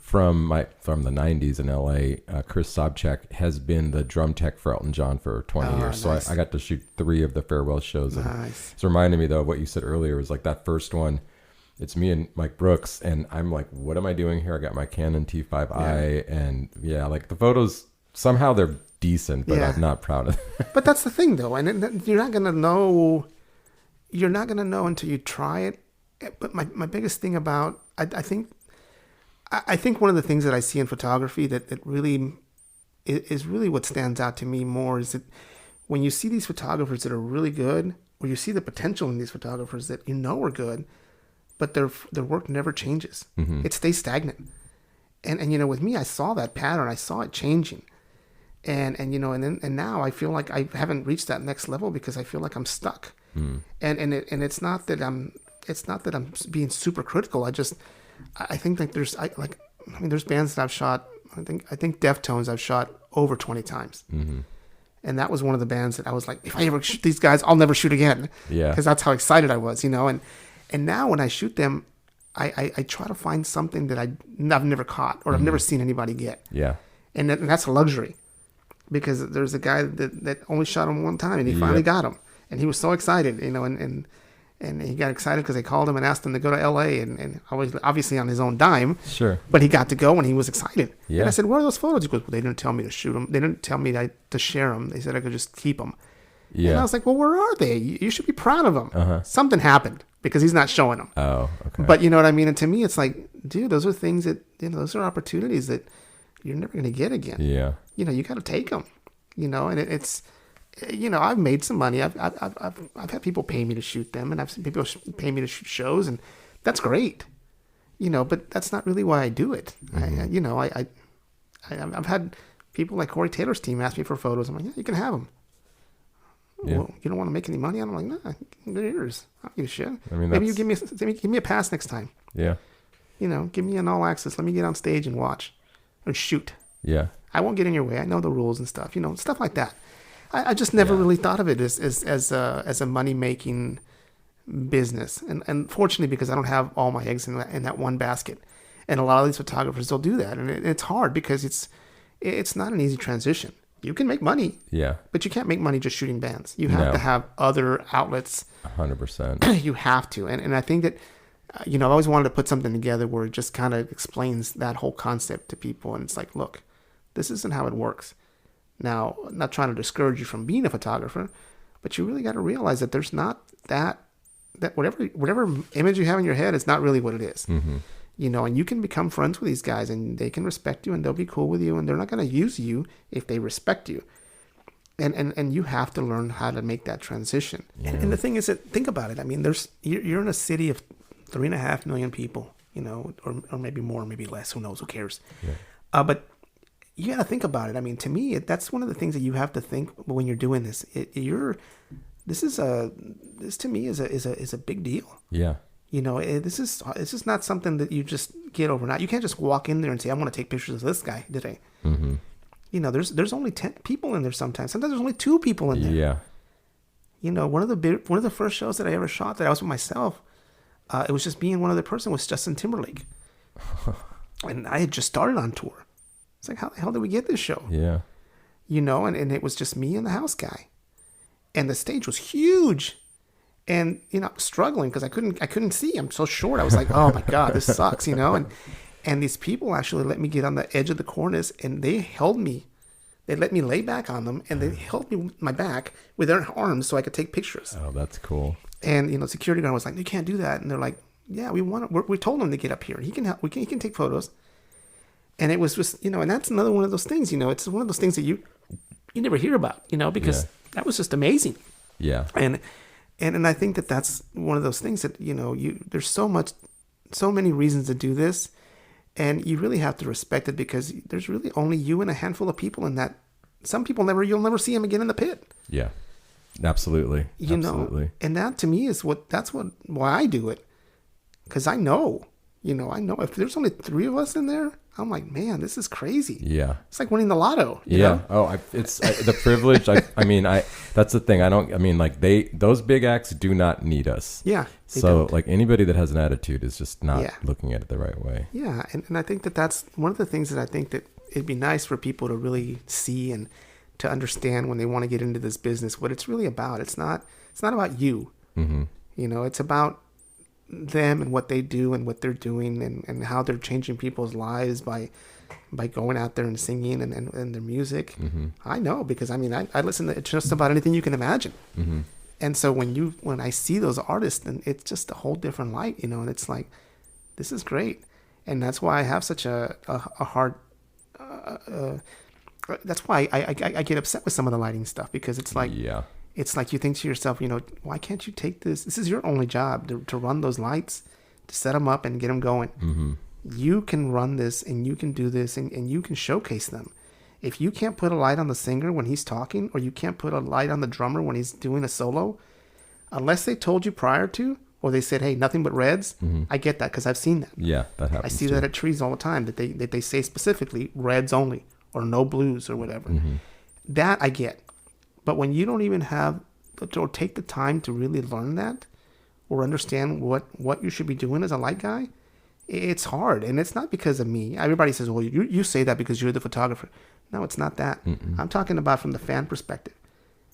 from the 90s in LA, Chris Sobchak, has been the drum tech for Elton John for 20 years. Nice. So I got to shoot 3 of the farewell shows. And Nice. it's reminding me though of what you said earlier, was like that first one. It's me and Mike Brooks, and I'm like, what am I doing here? I got my Canon T5i, and like the photos, somehow they're decent, but I'm not proud of them. But that's the thing, though, and you're not gonna know. You're not gonna know until you try it. But my biggest thing about I think one of the things that I see in photography that really is really what stands out to me more is that when you see these photographers that are really good, or you see the potential in these photographers that are good, but their work never changes. Mm-hmm. It stays stagnant. And with me, I saw that pattern. I saw it changing. And now I feel like I haven't reached that next level because I feel like I'm stuck. Mm. And it's not that I'm being super critical. I think like there's bands that I've shot. I think Deftones I've shot over 20 times. Mm-hmm. And that was one of the bands that I was like, if I ever shoot these guys, I'll never shoot again. Yeah. Because that's how excited I was, And now when I shoot them, I try to find something that I've never caught or I've never seen anybody get. Yeah. And that's a luxury, because there's a guy that only shot him one time, and he finally got him. And he was so excited, and he got excited because they called him and asked him to go to L.A. and always, obviously on his own dime. Sure. But he got to go, and he was excited. Yeah. And I said, where are those photos? He goes, well, they didn't tell me to shoot them. They didn't tell me to share them. They said I could just keep them. Yeah. And I was like, well, where are they? You should be proud of them. Uh-huh. Something happened because he's not showing them. Oh, okay. But you know what I mean? And to me, it's like, dude, those are things that, those are opportunities that you're never going to get again. Yeah. You got to take them, and it's, I've made some money. I've had people pay me to shoot them, and I've seen people pay me to shoot shows, and that's great, but that's not really why I do it. Mm-hmm. I've had people like Corey Taylor's team ask me for photos. I'm like, yeah, you can have them. Yeah. Well, you don't want to make any money? I'm like, nah, they're yours. I don't give a shit. Maybe you give me a pass next time. Yeah. Give me an all access. Let me get on stage and watch and shoot. Yeah. I won't get in your way. I know the rules and stuff. Stuff like that. I just never really thought of it as a money making business. And fortunately, because I don't have all my eggs in that one basket, and a lot of these photographers they'll do that, and it's hard because it's not an easy transition. You can make money, but you can't make money just shooting bands. You have to have other outlets. 100%. You have to, and I think that I've always wanted to put something together where it just kind of explains that whole concept to people, and it's like, look, this isn't how it works. Now, I'm not trying to discourage you from being a photographer, but you really got to realize that there's not that whatever image you have in your head is not really what it is. Mm-hmm. And you can become friends with these guys, and they can respect you, and they'll be cool with you, and they're not going to use you if they respect you. And you have to learn how to make that transition. And the thing is that, think about it. I mean, you're in a city of 3.5 million people, you know, or maybe more, maybe less. Who knows? Who cares? Yeah. But you got to think about it. I mean, to me, that's one of the things that you have to think when you're doing this. This to me is a big deal. Yeah. You know, this is not something that you just get overnight. You can't just walk in there and say, "I want to take pictures of this guy today." Mm-hmm. You know, there's only 10 people in there sometimes. Sometimes there's only 2 people in there. Yeah. You know, one of the first shows that I ever shot that I was with myself, it was just me and one other person, was Justin Timberlake. And I had just started on tour. It's like, how the hell did we get this show? Yeah. You know, and it was just me and the house guy. And the stage was huge. And, you know, I was struggling because I couldn't see. I'm so short. I was like, oh my God, this sucks, you know? And these people actually let me get on the edge of the cornice, and they held me. They let me lay back on them, and they held me with my back with their arms so I could take pictures. Oh, that's cool. And, you know, security guard was like, "You can't do that." And they're like, "Yeah, we told him to get up here. He can help. He can take photos." And it was just, you know, and that's another one of those things, you know, it's one of those things that you never hear about, you know, because that was just amazing. Yeah. And I think that that's one of those things that, you know, there's so many reasons to do this. And you really have to respect it, because there's really only you and a handful of people in that. Some people you'll never see them again in the pit. Yeah, absolutely. You know, and that to me is why I do it. Because I know if there's only 3 of us in there, I'm like, man, this is crazy. Yeah. It's like winning the lotto. You yeah. know? Oh, it's the privilege. I mean, that's the thing. Like those big acts do not need us. Yeah. So like anybody that has an attitude is just not looking at it the right way. Yeah. And I think that's one of the things that I think that it'd be nice for people to really see and to understand when they want to get into this business, what it's really about. It's not about you. Mm-hmm. You know, it's about them and what they do and what they're doing and how they're changing people's lives by going out there and singing and their music. Mm-hmm. I know, because I mean, I listen to just about anything you can imagine. Mm-hmm. And so when I see those artists, then it's just a whole different light, you know, and it's like, this is great. And that's why I have such a hard, that's why I get upset with some of the lighting stuff, because it's like, it's like you think to yourself, you know, why can't you take this? This is your only job to run those lights, to set them up and get them going. Mm-hmm. You can run this and you can do this and you can showcase them. If you can't put a light on the singer when he's talking, or you can't put a light on the drummer when he's doing a solo, unless they told you prior to, or they said, hey, nothing but reds, I get that, because I've seen that. Yeah, that happens. I see that at trees all the time, that they say specifically reds only, or no blues or whatever. Mm-hmm. That I get. But when you don't even have, or take the time to really learn that, or understand what you should be doing as a light guy, it's hard. And it's not because of me. Everybody says, well, you say that because you're the photographer. No, it's not that. I'm talking about from the fan perspective.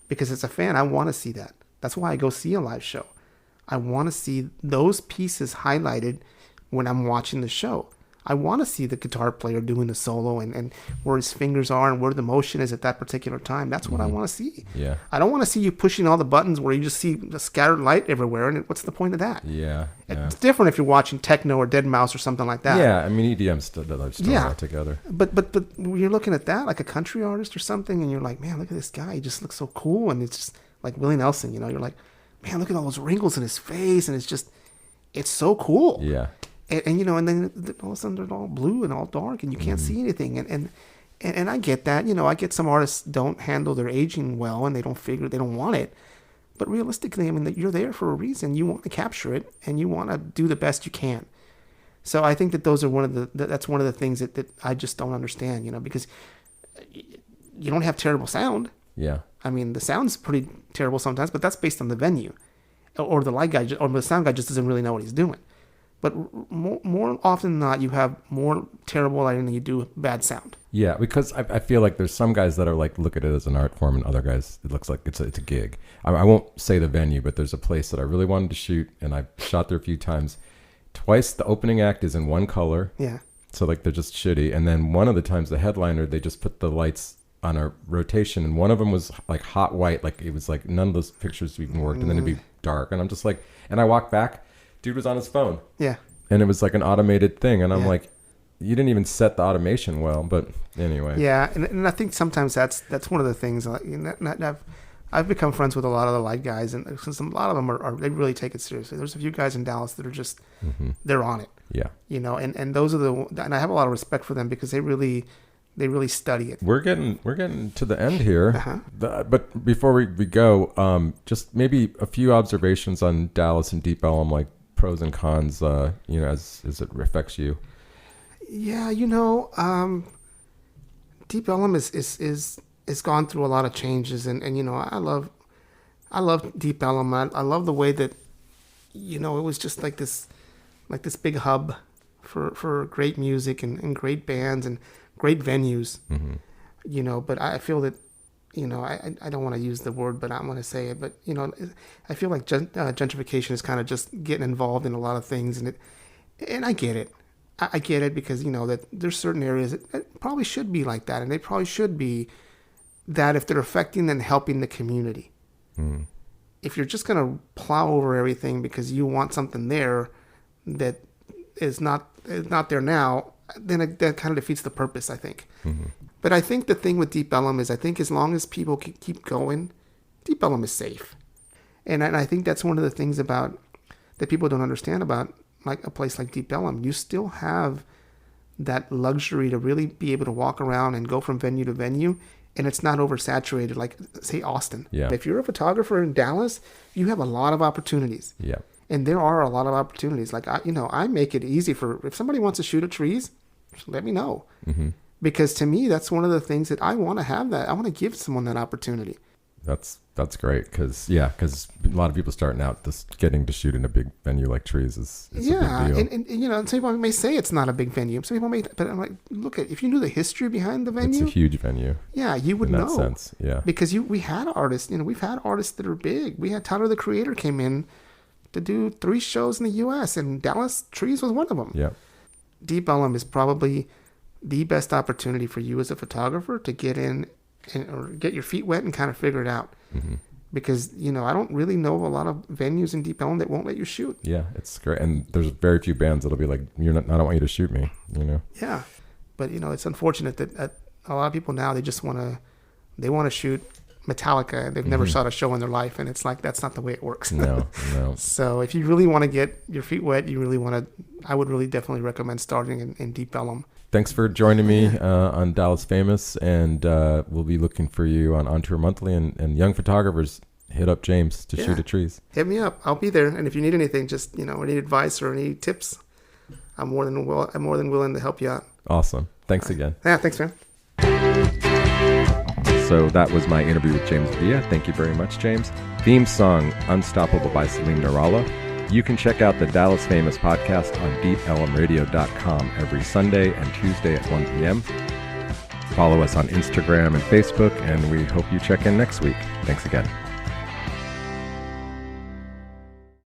Because as a fan, I want to see that. That's why I go see a live show. I want to see those pieces highlighted when I'm watching the show. I want to see the guitar player doing the solo and where his fingers are and where the motion is at that particular time. That's what I want to see. Yeah. I don't want to see you pushing all the buttons where you just see the scattered light everywhere. And what's the point of that? Yeah. It's different if you're watching techno or Dead Mouse or something like that. Yeah. I mean, EDM's still not together. But you're looking at that like a country artist or something, and you're like, man, look at this guy. He just looks so cool. And it's just like Willie Nelson, you know, you're like, man, look at all those wrinkles in his face. And it's so cool. Yeah. And you know, and then all of a sudden they're all blue and all dark, and you can't see anything. And I get that. You know, I get some artists don't handle their aging well, and they don't want it. But realistically, I mean, you're there for a reason. You want to capture it, and you want to do the best you can. So I think that those are that's one of the things that I just don't understand. You know, because you don't have terrible sound. Yeah. I mean, the sound's pretty terrible sometimes, but that's based on the venue, or the light guy, or the sound guy just doesn't really know what he's doing. But more often than not, you have more terrible lighting than you do bad sound. Yeah, because I feel like there's some guys that are like, look at it as an art form, and other guys, it looks like it's a gig. I won't say the venue, but there's a place that I really wanted to shoot, and I shot there a few times. Twice, the opening act is in one color. Yeah. So like they're just shitty. And then one of the times, the headliner, they just put the lights on a rotation, and one of them was like hot white, like it was like none of those pictures even worked, and then it'd be dark. And I'm just like, and I walked back. Dude was on his phone. Yeah. And it was like an automated thing. And I'm like, you didn't even set the automation well, but anyway. Yeah, and I think sometimes that's one of the things. I've become friends with a lot of the light guys, and since a lot of them are they really take it seriously. There's a few guys in Dallas that are just they're on it. Yeah. And those are and I have a lot of respect for them because they really study it. We're getting to the end here, Uh-huh. but before we go, just maybe a few observations on Dallas and Deep Ellum, like pros and cons, as it affects you. Yeah, Deep Ellum is gone through a lot of changes, and I love Deep Ellum. I love the way that it was just like this big hub for great music and great bands and great venues. But I feel that I don't want to use the word, but I'm going to say it. But I feel like gentrification is kind of just getting involved in a lot of things, and I get it. I get it because that there's certain areas that probably should be like that, and they probably should be that if they're affecting and helping the community. If you're just going to plow over everything because you want something there that is not there now, then that kind of defeats the purpose, I think. But I think the thing with Deep Ellum is I think as long as people keep going, Deep Ellum is safe. And I think that's one of the things about that people don't understand about like a place like Deep Ellum. You still have that luxury to really be able to walk around and go from venue to venue, and it's not oversaturated like, say, Austin. Yeah. But if you're a photographer in Dallas, you have a lot of opportunities. Yeah. And there are a lot of opportunities. Like, I make it easy if somebody wants to shoot at trees, just let me know. Because to me, that's one of the things that I want to have that. I want to give someone that opportunity. That's great because a lot of people starting out just getting to shoot in a big venue like Trees is a big deal. And some people may say it's not a big venue. Some people may, but I'm like, look if you knew the history behind the venue, it's a huge venue. Yeah, you would know. In that sense, yeah. Because we had artists. We've had artists that are big. We had Tyler the Creator came in to do 3 shows in the U.S. and Dallas Trees was one of them. Yeah. Deep Ellum is probably the best opportunity for you as a photographer to get in or get your feet wet and kind of figure it out. Because, I don't really know of a lot of venues in Deep Ellum that won't let you shoot. Yeah, it's great. And there's very few bands that'll be like, I don't want you to shoot me, Yeah. But, it's unfortunate that a lot of people now, they just want to shoot Metallica. They've never shot a show in their life. And it's like, that's not the way it works. No. So if you really want to get your feet wet, I would really definitely recommend starting in Deep Ellum. Thanks for joining me on Dallas Famous, and we'll be looking for you on Tour Monthly, and young photographers, hit up James to shoot at Trees. Hit me up. I'll be there. And if you need anything, just, any advice or any tips, I'm more than willing to help you out. Awesome. Thanks again. Yeah, thanks, man. So that was my interview with James Villa. Thank you very much, James. Theme song, Unstoppable by Salim Nourallah. You can check out the Dallas Famous podcast on deepellumradio.com every Sunday and Tuesday at 1 p.m. Follow us on Instagram and Facebook, and we hope you check in next week. Thanks again.